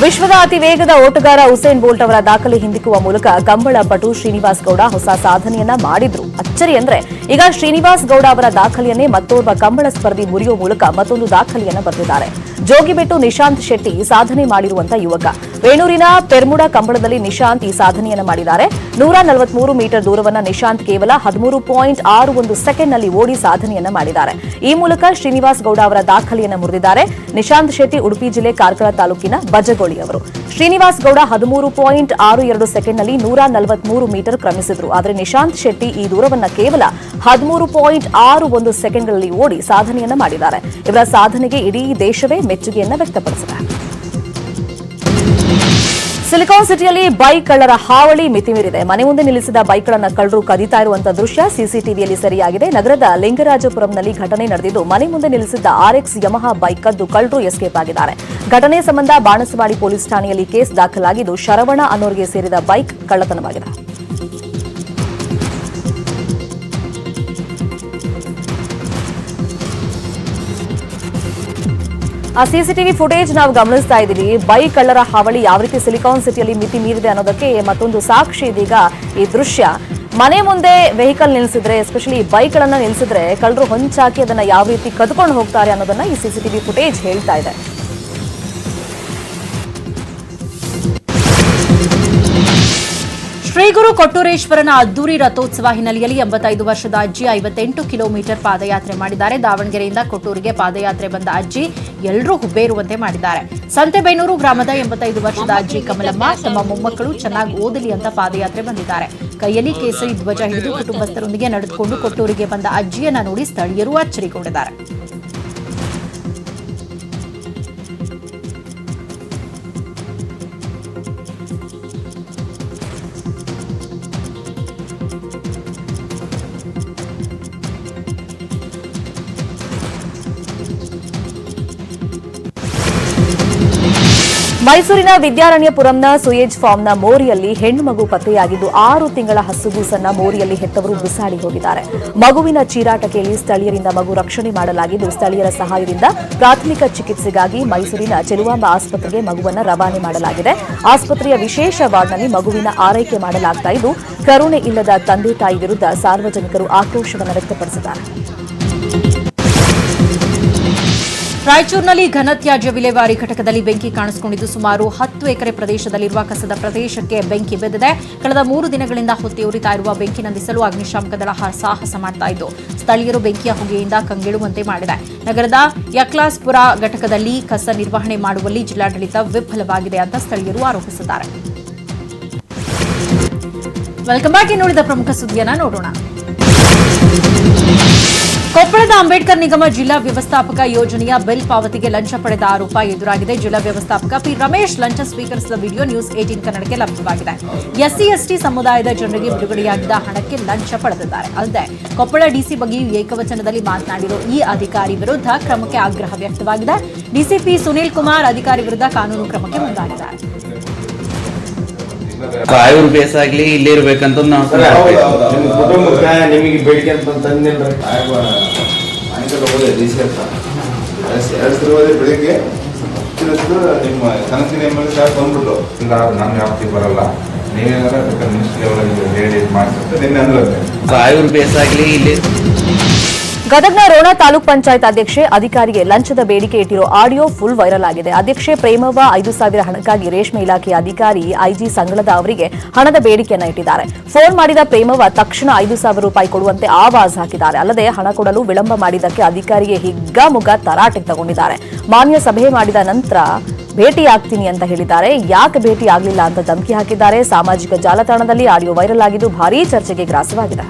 Speaker 1: ವಿಶ್ವದ ಅತಿ ವೇಗದ ಓಟಗಾರ ಉಸೇನ್ ಬೋಲ್ಟ್ ಅವರ ದಾಖಲೆ ಹಿಂದಿಕ್ಕುವ ಮೂಲಕ ಕಂಬಳ ಪಟು ಶ್ರೀನಿವಾಸ್ ಗೌಡ ಹೊಸ ಸಾಧನೆಯನ್ನ ಮಾಡಿದ್ರು. ಅಚ್ಚರಿ ಅಂದ್ರೆ ಈಗ ಶ್ರೀನಿವಾಸ್ ಗೌಡ ಅವರ ದಾಖಲೆಯನ್ನೇ ಮತ್ತೋರ್ವ ಕಂಬಳ ಸ್ಪರ್ಧಿ ಮುರಿಯುವ ಮೂಲಕ ಮತ್ತೊಂದು ದಾಖಲೆಯನ್ನ ಬರೆದಿದ್ದಾರೆ. ಜೋಗಿಬೆಟ್ಟು ನಿಶಾಂತ್ ಶೆಟ್ಟಿ ಸಾಧನೆ ಮಾಡಿರುವಂತಹ ಯುವಕ. ವೇಣೂರಿನ ಪೆರ್ಮುಡ ಕಂಬಳದಲ್ಲಿ ನಿಶಾಂತ್ ಈ ಸಾಧನೆಯನ್ನ ಮಾಡಿದ್ದಾರೆ. 143 ಮೀಟರ್ ದೂರವನ್ನ ನಿಶಾಂತ್ ಕೇವಲ 13.61 ಸೆಕೆಂಡ್ನಲ್ಲಿ ಓಡಿ ಸಾಧನೆಯನ್ನ ಮಾಡಿದ್ದಾರೆ. ಈ ಮೂಲಕ ಶ್ರೀನಿವಾಸ್ ಗೌಡ ಅವರ ದಾಖಲೆಯನ್ನ ಮುರಿದಿದ್ದಾರೆ. ನಿಶಾಂತ್ ಶೆಟ್ಟಿ ಉಡುಪಿ ಜಿಲ್ಲೆ ಕಾರ್ಕಳ ತಾಲೂಕಿನ ಬಜಗೋಳಿ ಅವರು. ಶ್ರೀನಿವಾಸ್ ಗೌಡ 13.62 ಸೆಕೆಂಡ್ನಲ್ಲಿ 143 ಮೀಟರ್ ಕ್ರಮಿಸಿದ್ರು. ಆದರೆ ನಿಶಾಂತ್ ಶೆಟ್ಟಿ ಈ ದೂರವನ್ನ ಕೇವಲ 13.61 ಸೆಕೆಂಡ್ಗಳಲ್ಲಿ ಓಡಿ ಸಾಧನೆಯನ್ನ ಮಾಡಿದ್ದಾರೆ. ಇವರ ಸಾಧನೆಗೆ ಇಡೀ ದೇಶವೇ ಮೆಚ್ಚುಗೆಯನ್ನ ವ್ಯಕ್ತಪಡಿಸಿದೆ. ಸಿಲಿಕಾನ್ ಸಿಟಿಯಲ್ಲಿ ಬೈಕ್ ಕಳ್ಳರ ಹಾವಳಿ ಮಿತಿಮೀರಿದೆ. ಮನೆ ಮುಂದೆ ನಿಲ್ಲಿಸಿದ ಬೈಕ್ಗಳನ್ನು ಕಳ್ಳರು ಕದೀತಾ ಇರುವಂತಹ ದೃಶ್ಯ ಸಿಸಿಟಿವಿಯಲ್ಲಿ ಸೆರೆಯಾಗಿದೆ. ನಗರದ ಲಿಂಗರಾಜಪುರಂನಲ್ಲಿ ಘಟನೆ ನಡೆದಿದ್ದು, ಮನೆ ಮುಂದೆ ನಿಲ್ಲಿಸಿದ್ದ ಆರ್ಎಕ್ಸ್ ಯಮಹಾ ಬೈಕ್ ಕದ್ದು ಕಳ್ಳರು ಎಸ್ಕೇಪ್ ಆಗಿದ್ದಾರೆ. ಘಟನೆ ಸಂಬಂಧ ಬಾಣಸವಾಡಿ ಪೊಲೀಸ್ ಠಾಣೆಯಲ್ಲಿ ಕೇಸ್ ದಾಖಲಾಗಿದ್ದು, ಶರವಣ ಅನ್ನೋರಿಗೆ ಸೇರಿದ ಬೈಕ್ ಕಳ್ಳತನವಾಗಿದೆ. ಆ ಸಿಸಿಟಿವಿ ಫುಟೇಜ್ ನಾವು ಗಮನಿಸ್ತಾ ಇದ್ದೀವಿ. ಬೈಕ್ ಕಳ್ಳರ ಹಾವಳಿ ಯಾವ ರೀತಿ ಸಿಲಿಕಾನ್ ಸಿಟಿಯಲ್ಲಿ ಮಿತಿ ಮೀರಿದೆ ಅನ್ನೋದಕ್ಕೆ ಮತ್ತೊಂದು ಸಾಕ್ಷಿ ಇದೀಗ ಈ ದೃಶ್ಯ. ಮನೆ ಮುಂದೆ ವೆಹಿಕಲ್ ನಿಲ್ಲಿಸಿದ್ರೆ, ಎಸ್ಪೆಷಲಿ ಬೈಕ್ ಗಳನ್ನ ನಿಲ್ಲಿಸಿದ್ರೆ ಕಳ್ಳರು ಹೊಂಚಾಕಿ ಅದನ್ನ ಯಾವ ರೀತಿ ಕದ್ಕೊಂಡು ಹೋಗ್ತಾರೆ ಅನ್ನೋದನ್ನ ಈ ಸಿಸಿಟಿವಿ ಫುಟೇಜ್ ಹೇಳ್ತಾ ಇದೆ.
Speaker 2: ಶ್ರೀ ಗುರು ಕೊಟ್ಟೂರೇಶ್ವರನ ಅದ್ದೂರಿ ರಥೋತ್ಸವ ಹಿನ್ನೆಲೆಯಲ್ಲಿ 85 ವರ್ಷದ ಅಜ್ಜಿ 58 ಕಿಲೋಮೀಟರ್ ಪಾದಯಾತ್ರೆ ಮಾಡಿದ್ದಾರೆ. ದಾವಣಗೆರೆಯಿಂದ ಕೊಟ್ಟೂರಿಗೆ ಪಾದಯಾತ್ರೆ ಬಂದ ಅಜ್ಜಿ ಎಲ್ಲರೂ ಹುಬ್ಬೇರುವಂತೆ ಮಾಡಿದ್ದಾರೆ. ಸಂತೆಬೆನ್ನೂರು ಗ್ರಾಮದ 85 ವರ್ಷದ ಅಜ್ಜಿ ಕಮಲಮ್ಮ ತಮ್ಮ ಮೊಮ್ಮಕ್ಕಳು ಚೆನ್ನಾಗಿ ಓದಲಿ ಅಂತ ಪಾದಯಾತ್ರೆ ಬಂದಿದ್ದಾರೆ. ಕೈಯಲ್ಲಿ ಕೇಸರಿ ಧ್ವಜ ಹಿಡಿದು ಕುಟುಂಬಸ್ಥರೊಂದಿಗೆ ನಡೆದುಕೊಂಡು ಕೊಟ್ಟೂರಿಗೆ ಬಂದ ಅಜ್ಜಿಯನ್ನ ನೋಡಿ ಸ್ಥಳೀಯರು ಅಚ್ಚರಿಗೊಂಡಿದ್ದಾರೆ.
Speaker 1: ಮೈಸೂರಿನ ವಿದ್ಯಾರಣ್ಯಪುರಂನ ಸುಯೇಜ್ ಫಾರ್ಮ್ನ ಮೋರಿಯಲ್ಲಿ ಹೆಣ್ಣು ಮಗು ಪತ್ತೆಯಾಗಿದ್ದು 6 ತಿಂಗಳ ಹಸುಗೂಸನ್ನ ಮೋರಿಯಲ್ಲಿ ಹೆತ್ತವರು ಬಿಸಾಡಿ ಹೋಗಿದ್ದಾರೆ. ಮಗುವಿನ ಚೀರಾಟ ಕೇಳಿ ಸ್ಥಳೀಯರಿಂದ ಮಗು ರಕ್ಷಣೆ ಮಾಡಲಾಗಿದ್ದು, ಸ್ಥಳೀಯರ ಸಹಾಯದಿಂದ ಪ್ರಾಥಮಿಕ ಚಿಕಿತ್ಸೆಗಾಗಿ ಮೈಸೂರಿನ ಚೆಲುವಾಂಬ ಆಸ್ಪತ್ರೆಗೆ ಮಗುವನ್ನು ರವಾನೆ ಮಾಡಲಾಗಿದೆ. ಆಸ್ಪತ್ರೆಯ ವಿಶೇಷ ವಾರ್ಡ್ನಲ್ಲಿ ಮಗುವಿನ ಆರೈಕೆ ಮಾಡಲಾಗ್ತಾ ಇದ್ದು, ಕರುಣೆ ಇಲ್ಲದ ತಂದೆ ತಾಯಿ ವಿರುದ್ಧ ಸಾರ್ವಜನಿಕರು ಆಕ್ರೋಶವನ್ನು ವ್ಯಕ್ತಪಡಿಸಿದ್ದಾರೆ.
Speaker 2: ರಾಯಚೂರಿನಲ್ಲಿ ಘನತ್ಯಾಜ್ಯ ವಿಲೇವಾರಿ ಘಟಕದಲ್ಲಿ ಬೆಂಕಿ ಕಾಣಿಸಿಕೊಂಡಿದ್ದು ಸುಮಾರು 10 ಎಕರೆ ಪ್ರದೇಶದಲ್ಲಿರುವ ಕಸದ ಪ್ರದೇಶಕ್ಕೆ ಬೆಂಕಿ ಬೆದ್ದಿದೆ. ಕಳೆದ 3 ದಿನಗಳಿಂದ ಹೊತ್ತಿ ಉರಿತಾ ಇರುವ ಬೆಂಕಿ ನಂದಿಸಲು ಅಗ್ನಿಶಾಮಕ ದಳ ಸಾಹಸ ಮಾಡ್ತಾ ಇದ್ದು ಸ್ಥಳೀಯರು ಬೆಂಕಿಯ ಹೊಗೆಯಿಂದ ಕಂಗೆಡುವಂತೆ ಮಾಡಿದೆ. ನಗರದ ಯಕ್ಲಾಸ್ಪುರ ಘಟಕದಲ್ಲಿ ಕಸ ನಿರ್ವಹಣೆ ಮಾಡುವಲ್ಲಿ ಜಿಲ್ಲಾಡಳಿತ ವಿಫಲವಾಗಿದೆ ಅಂತ ಸ್ಥಳೀಯರು ಆರೋಪಿಸಿದ್ದಾರೆ. Welcome back. ಇನ್ನುಳಿದ ಪ್ರಮುಖ ಸುದ್ದಿಯನ್ನ ನೋಡೋಣ. ಕೊಪ್ಪಳದ ಅಂಬೇಡ್ಕರ್ ನಿಗಮ ಜಿಲ್ಲಾ ವ್ಯವಸ್ಥಾಪಕ ಯೋಜನೆಯ ಬಿಲ್ ಪಾವತಿಗೆ ಲಂಚ ಪಡೆದ ಆರೋಪ ಎದುರಾಗಿದೆ. ಜಿಲ್ಲಾ ವ್ಯವಸ್ಥಾಪಕ ಪಿ ರಮೇಶ್ ಲಂಚ ಸ್ವೀಕರಿಸಿದ ವಿಡಿಯೋ ನ್ಯೂಸ್ 18 ಕನ್ನಡಕ್ಕೆ ಲಭ್ಯವಾಗಿದೆ. ಎಸ್ಸಿ ಎಸ್ಟಿ ಸಮುದಾಯದ ಜನರಿಗೆ ಬಿಡುಗಡೆಯಾಗಿದ್ದ ಹಣಕ್ಕೆ ಲಂಚ ಪಡೆದಿದ್ದಾರೆ. ಅಲ್ಲದೆ ಕೊಪ್ಪಳ ಡಿಸಿ ಬಗ್ಗೆಯೂ ಏಕವಚನದಲ್ಲಿ ಮಾತನಾಡಿರೋ ಈ ಅಧಿಕಾರಿ ವಿರುದ್ಧ ಕ್ರಮಕ್ಕೆ ಆಗ್ರಹ ವ್ಯಕ್ತವಾಗಿದೆ. ಡಿಸಿಪಿ ಸುನೀಲ್ ಕುಮಾರ್ ಅಧಿಕಾರಿ ವಿರುದ್ಧ ಕಾನೂನು ಕ್ರಮಕ್ಕೆ ಮುಂದಾಗಿದ್ದಾರೆ.
Speaker 12: ಇವ್ರು ಬೇಸಾಗ್ಲಿ ಇಲ್ಲೇ ಇರ್ಬೇಕಂತ ನಾವು
Speaker 7: ಕುಟುಂಬಕ್ಕೆ ನಿಮಗೆ ಬೇಡಿಕೆ ಅಂತ ಬೆಳಿಗ್ಗೆ ನಿಮ್ಮ ಕನಸಿನ ಬಂದ್ಬಿಟ್ಟು ನನ್ನ ವ್ಯಾಪ್ತಿ ಬರಲ್ಲ ನೀವೇನಾರ ಮಿನಿಸ್ಟ್ರಿ ಲೆವೆಲ್ ಹೇಳಿ ಮಾಡ್ತಾರೆ ನಿನ್ನೆ ಅಂದ್ರೆ
Speaker 12: ಇವ್ರು ಬೇಸಾಗ್ಲಿ ಇಲ್ಲಿ.
Speaker 1: ಗದಗ್ನ ರೋಣ ತಾಲೂಕ್ ಪಂಚಾಯತ್ ಅಧ್ಯಕ್ಷೆ ಅಧಿಕಾರಿಗೆ ಲಂಚದ ಬೇಡಿಕೆ ಇಟ್ಟಿರೋ ಆಡಿಯೋ ಫುಲ್ ವೈರಲ್ ಆಗಿದೆ. ಅಧ್ಯಕ್ಷೆ ಪ್ರೇಮವ್ವ 5,000 ಹಣಕ್ಕಾಗಿ ರೇಷ್ಮೆ ಇಲಾಖೆ ಅಧಿಕಾರಿ ಐಜಿ ಸಂಗಳದ ಅವರಿಗೆ ಹಣದ ಬೇಡಿಕೆಯನ್ನ ಇಟ್ಟಿದ್ದಾರೆ. ಫೋನ್ ಮಾಡಿದ ಪ್ರೇಮವ್ವ ತಕ್ಷಣ 5,000 ರೂಪಾಯಿ ಕೊಡುವಂತೆ ಆವಾಜ್ ಹಾಕಿದ್ದಾರೆ. ಅಲ್ಲದೆ ಹಣ ಕೊಡಲು ವಿಳಂಬ ಮಾಡಿದ್ದಕ್ಕೆ ಅಧಿಕಾರಿಗೆ ಹಿಗ್ಗಾಮುಗ್ಗ ತರಾಟೆಗೆ ತಗೊಂಡಿದ್ದಾರೆ. ಮಾನ್ಯ ಸಭೆ ಮಾಡಿದ ನಂತರ ಭೇಟಿಯಾಗ್ತೀನಿ ಅಂತ ಹೇಳಿದ್ದಾರೆ. ಯಾಕೆ ಭೇಟಿ ಆಗಲಿಲ್ಲ ಅಂತ ಧಮಕಿ ಹಾಕಿದ್ದಾರೆ. ಸಾಮಾಜಿಕ ಜಾಲತಾಣದಲ್ಲಿ ಆಡಿಯೋ ವೈರಲ್ ಆಗಿದ್ದು ಭಾರೀ ಚರ್ಚೆಗೆ ಗ್ರಾಸವಾಗಿದೆ.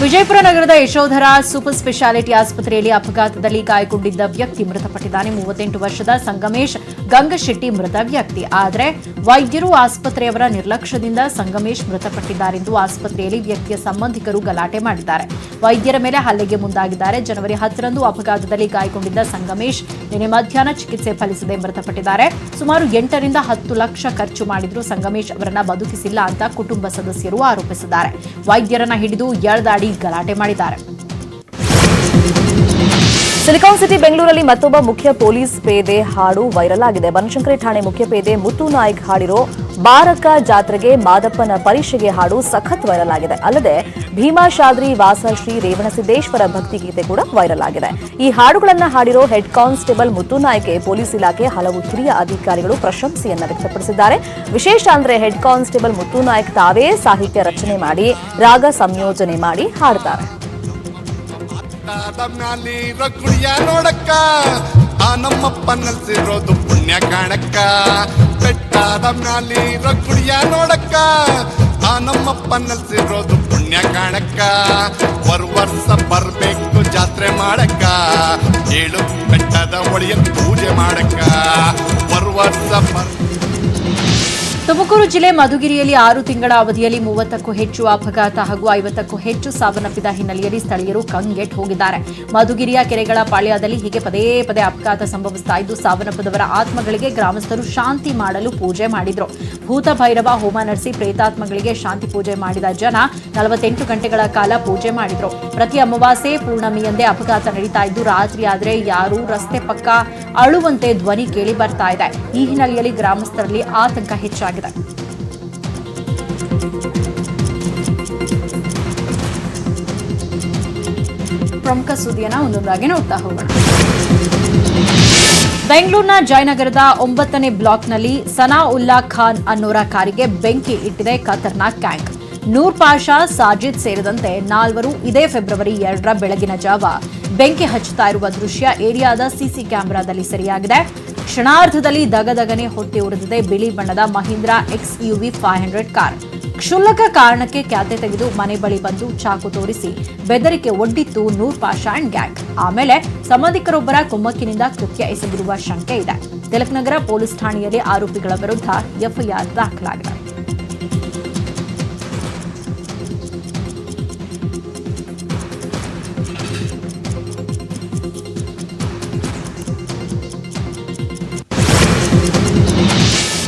Speaker 2: ವಿಜಯಪುರ ನಗರದ ಯಶೋಧರ ಸೂಪರ್ ಸ್ಪೆಷಾಲಿಟಿ ಆಸ್ಪತ್ರೆಯಲ್ಲಿ ಅಪಘಾತದಲ್ಲಿ ಗಾಯಗೊಂಡಿದ್ದ ವ್ಯಕ್ತಿ ಮೃತಪಟ್ಟಿದ್ದಾನೆ. 38 ವರ್ಷದ ಸಂಗಮೇಶ್ ಗಂಗಶೆಟ್ಟಿ ಮೃತ ವ್ಯಕ್ತಿ. ಆದರೆ ವೈದ್ಯರು ಆಸ್ಪತ್ರೆಯವರ ನಿರ್ಲಕ್ಷ್ಯದಿಂದ ಸಂಗಮೇಶ್ ಮೃತಪಟ್ಟಿದ್ದಾರೆಂದು ಆಸ್ಪತ್ರೆಯಲ್ಲಿ ವ್ಯಕ್ತಿಯ ಸಂಬಂಧಿಕರು ಗಲಾಟೆ ಮಾಡಿದ್ದಾರೆ. ವೈದ್ಯರ ಮೇಲೆ ಹಲ್ಲೆಗೆ ಮುಂದಾಗಿದ್ದಾರೆ. ಜನವರಿ 10ರಂದು ಅಪಘಾತದಲ್ಲಿ ಗಾಯಗೊಂಡಿದ್ದ ಸಂಗಮೇಶ್ ನಿನ್ನೆ ಮಧ್ಯಾಹ್ನ ಚಿಕಿತ್ಸೆ ಫಲಿಸದೆ ಮೃತಪಟ್ಟಿದ್ದಾರೆ. ಸುಮಾರು 8 ರಿಂದ 10 ಲಕ್ಷ ಖರ್ಚು ಮಾಡಿದ್ರೂ ಸಂಗಮೇಶ್ ಅವರನ್ನ ಬದುಕಿಸಿಲ್ಲ ಅಂತ ಕುಟುಂಬ ಸದಸ್ಯರು ಆರೋಪಿಸಿದ್ದಾರೆ. ವೈದ್ಯರನ್ನ ಹಿಡಿದು ಎಳೆದಾಡಿ ಗಲಾಟೆ ಮಾಡಿದ್ದಾರೆ.
Speaker 1: ಸಿಲಿಕಾನ್ ಸಿಟಿ ಬೆಂಗಳೂರಲ್ಲಿ ಮತ್ತೊಬ್ಬ ಮುಖ್ಯ ಪೊಲೀಸ್ ಪೇದೆ ಹಾಡು ವೈರಲ್ ಆಗಿದೆ. ಬನಶಂಕರಿ ಠಾಣೆ ಮುಖ್ಯ ಪೇದೆ ಮುತ್ತು ನಾಯ್ಕ್ ಹಾಡಿರೋ ಬಾರಕ ಜಾತ್ರೆಗೆ ಮಾದಪ್ಪನ ಪರೀಕ್ಷೆಗೆ ಹಾಡು ಸಖತ್ ವೈರಲ್ ಆಗಿದೆ. ಅಲ್ಲದೆ ಭೀಮಾಶಾದ್ರಿ ವಾಸಶ್ರೀ ರೇವಣಸಿದ್ದೇಶ್ವರ ಭಕ್ತಿಗೀತೆ ಕೂಡ ವೈರಲ್ ಆಗಿದೆ. ಈ ಹಾಡುಗಳನ್ನು ಹಾಡಿರೋ ಹೆಡ್ ಕಾನ್ಸ್ಟೇಬಲ್ ಮುತ್ತು ನಾಯ್ಕ್ಗೆ ಪೊಲೀಸ್ ಇಲಾಖೆ ಹಲವು ಹಿರಿಯ ಅಧಿಕಾರಿಗಳು ಪ್ರಶಂಸೆಯನ್ನ ವ್ಯಕ್ತಪಡಿಸಿದ್ದಾರೆ. ವಿಶೇಷ ಅಂದ್ರೆ ಹೆಡ್ ಕಾನ್ಸ್ಟೇಬಲ್ ಮುತ್ತು ನಾಯ್ಕ್ ತಾವೇ ಸಾಹಿತ್ಯ ರಚನೆ ಮಾಡಿ ರಾಗ ಸಂಯೋಜನೆ ಮಾಡಿ ಹಾಡ್ತಾರೆ.
Speaker 13: ಕುಡಿಯ ನೋಡಕ್ಕ ಆ ನಮ್ಮಪ್ಪ ನಲ್ಸಿರೋದು ಪುಣ್ಯ ಕಾಣಕ್ಕ. ಬೆಟ್ಟಾದ ಮ್ಯಾಲಿರೋ ಕುಡಿಯ ನೋಡಕ್ಕ ಆ ನಮ್ಮಪ್ಪ ನಲ್ಸಿರೋದು ಪುಣ್ಯ ಕಾಣಕ್ಕ. ವರ್ಷ ಬರ್ಬೇಕು ಜಾತ್ರೆ ಮಾಡಕ್ಕ 7 ಬೆಟ್ಟದ ಒಡೆಯ ಪೂಜೆ ಮಾಡಕ್ಕ. ವರ್ಷ
Speaker 2: ತುಮಕೂರು ಜಿಲ್ಲೆ ಮಧುಗಿರಿಯಲ್ಲಿ 6 ತಿಂಗಳ ಅವಧಿಯಲ್ಲಿ 30ಕ್ಕೂ ಹೆಚ್ಚು ಅಪಘಾತ ಹಾಗೂ 50ಕ್ಕೂ ಹೆಚ್ಚು ಸಾವನ್ನಪ್ಪಿದ ಹಿನ್ನೆಲೆಯಲ್ಲಿ ಸ್ಥಳೀಯರು ಕಂಗೆಟ್ಟು ಹೋಗಿದ್ದಾರೆ. ಮಧುಗಿರಿಯ ಕೆರೆಗಳ ಪಾಳ್ಯದಲ್ಲಿ ಹೀಗೆ ಪದೇ ಪದೇ ಅಪಘಾತ ಸಂಭವಿಸ್ತಾ ಇದ್ದು ಸಾವನ್ನಪ್ಪಿದವರ ಆತ್ಮಗಳಿಗೆ ಗ್ರಾಮಸ್ಥರು ಶಾಂತಿ ಮಾಡಲು ಪೂಜೆ ಮಾಡಿದ್ರು. ಭೂತ ಭೈರವ ಹೋಮ ನಡೆಸಿ ಪ್ರೇತಾತ್ಮಗಳಿಗೆ ಶಾಂತಿ ಪೂಜೆ ಮಾಡಿದ ಜನ 48 ಗಂಟೆಗಳ ಕಾಲ ಪೂಜೆ ಮಾಡಿದ್ರು. ಪ್ರತಿ ಅಮಾವಾಸ್ಯೆ ಪೂರ್ಣಮಿಯಂದೇ ಅಪಘಾತ ನಡೀತಾ ಇದ್ದು ರಾತ್ರಿ ಆದ್ರೆ ಯಾರೂ ರಸ್ತೆ ಪಕ್ಕ ಅಳುವಂತೆ ಧ್ವನಿ ಕೇಳಿ ಬರ್ತಾ ಇದೆ. ಈ ಹಿನ್ನೆಲೆಯಲ್ಲಿ ಗ್ರಾಮಸ್ಥರಲ್ಲಿ ಆತಂಕ ಹೆಚ್ಚಾಗಿದೆ. ಪ್ರಮುಖ ಸುದ್ದಿಯನ್ನ ಒಂದೊಂದಾಗಿ ನೋಡ್ತಾ ಹೋಗೋಣ. ಬೆಂಗಳೂರಿನ ಜಯನಗರದ 9ನೇ ಬ್ಲಾಕ್ನಲ್ಲಿ ಸನಾ ಉಲ್ಲಾ ಖಾನ್ ಅನ್ನೋರ ಕಾರಿಗೆ ಬೆಂಕಿ ಇಟ್ಟಿದೆ ಖತರ್ನಾಕ್ ಗ್ಯಾಂಗ್. ನೂರ್ ಪಾಷಾ, ಸಾಜಿದ್ ಸೇರಿದಂತೆ 4 ಇದೇ ಫೆಬ್ರವರಿ 2ರ ಬೆಳಗಿನ ಜಾವ ಬೆಂಕಿ ಹಚ್ಚುತ್ತಾ ಇರುವ ದೃಶ್ಯ ಏರಿಯಾದ ಸಿಸಿ ಕ್ಯಾಮೆರಾದಲ್ಲಿ ಸೆರೆಯಾಗಿದೆ. ಕ್ಷಣಾರ್ಧದಲ್ಲಿ ದಗದಗನೆ ಹೊತ್ತಿ ಉರಿದಿದೆ ಬಿಳಿ ಬಣ್ಣದ ಮಹೀಂದ್ರ XUV 500 ಕಾರ್. ಕ್ಷುಲ್ಲಕ ಕಾರಣಕ್ಕೆ ಕ್ಯಾತೆ ತೆಗೆದು ಮನೆ ಬಳಿ ಬಂದು ಚಾಕು ತೋರಿಸಿ ಬೆದರಿಕೆ ಒಡ್ಡಿತ್ತು ನೂರ್ ಪಾಷಾ ಅಂಡ್ ಗ್ಯಾಂಗ್. ಆಮೇಲೆ ಸಂಬಂಧಿಕರೊಬ್ಬರ ಕುಮ್ಮಕ್ಕಿನಿಂದ ಕೃತ್ಯ ಎಸಗಿರುವ ಶಂಕೆ ಇದೆ. ತಿಲಕ್ನಗರ ಪೊಲೀಸ್ ಠಾಣೆಯಲ್ಲಿ ಆರೋಪಿಗಳ ವಿರುದ್ಧ ಎಫ್ಐಆರ್ ದಾಖಲಾಗಿದೆ.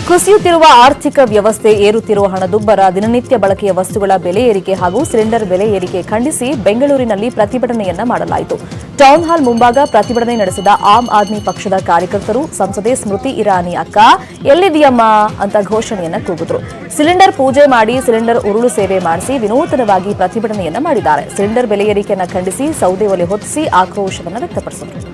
Speaker 1: ಕುಸಿಯುತ್ತಿರುವ ಆರ್ಥಿಕ ವ್ಯವಸ್ಥೆ, ಏರುತ್ತಿರುವ ಹಣದುಬ್ಬರ, ದಿನನಿತ್ಯ ಬಳಕೆಯ ವಸ್ತುಗಳ ಬೆಲೆ ಏರಿಕೆ ಹಾಗೂ ಸಿಲಿಂಡರ್ ಬೆಲೆ ಏರಿಕೆ ಖಂಡಿಸಿ ಬೆಂಗಳೂರಿನಲ್ಲಿ ಪ್ರತಿಭಟನೆಯನ್ನ ಮಾಡಲಾಯಿತು. ಟೌನ್ ಹಾಲ್ ಮುಂಭಾಗ ಪ್ರತಿಭಟನೆ ನಡೆಸಿದ ಆಮ್ ಆದ್ಮಿ ಪಕ್ಷದ ಕಾರ್ಯಕರ್ತರು ಸಂಸದೆ ಸ್ಮೃತಿ ಇರಾನಿ ಅಕ್ಕ ಎಲ್ಲಿದೆಯಮ್ಮ ಅಂತ ಘೋಷಣೆಯನ್ನ ಕೂಗಿದ್ರು. ಸಿಲಿಂಡರ್ ಪೂಜೆ ಮಾಡಿ ಸಿಲಿಂಡರ್ ಉರುಳು ಸೇವೆ ಮಾಡಿಸಿ ವಿನೂತನವಾಗಿ ಪ್ರತಿಭಟನೆಯನ್ನ ಮಾಡಿದ್ದಾರೆ. ಸಿಲಿಂಡರ್ ಬೆಲೆ ಏರಿಕೆಯನ್ನ ಖಂಡಿಸಿ ಸೌದೆ ಒಲೆ ಹೊತ್ತಿಸಿ ಆಕ್ರೋಶವನ್ನು ವ್ಯಕ್ತಪಡಿಸಿದರು.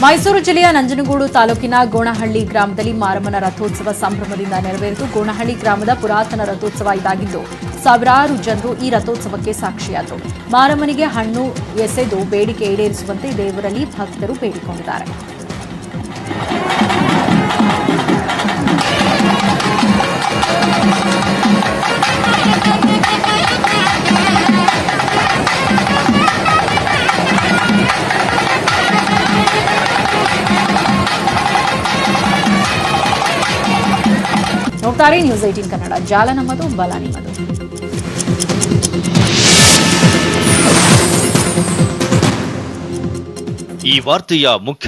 Speaker 2: ಮೈಸೂರು ಜಿಲ್ಲೆಯ ನಂಜನಗೂಡು ತಾಲೂಕಿನ ಗೋಣಹಳ್ಳಿ ಗ್ರಾಮದಲ್ಲಿ ಮಾರಮ್ಮನ ರಥೋತ್ಸವ ಸಂಭ್ರಮದಿಂದ ನೆರವೇರಿತು. ಗೋಣಹಳ್ಳಿ ಗ್ರಾಮದ ಪುರಾತನ ರಥೋತ್ಸವ ಇದಾಗಿದ್ದು ಸಾವಿರಾರು ಜನರು ಈ ರಥೋತ್ಸವಕ್ಕೆ ಸಾಕ್ಷಿಯಾದರು. ಮಾರಮ್ಮನಿಗೆ ಹಣ್ಣು ಎಸೆದು ಬೇಡಿಕೆ ಈಡೇರಿಸುವಂತೆ ದೇವರಲ್ಲಿ ಭಕ್ತರು ಬೇಡಿಕೊಂಡಿದ್ದಾರೆ. ನೋಡ್ತಾರೆ ನ್ಯೂಸ್ 18 ಕನ್ನಡ. ಜಾಲ ನಮ್ಮದು, ಬಲ ನಿಮ್ಮದು.
Speaker 14: ಈ ವಾರ್ತೆಯ ಮುಖ್ಯ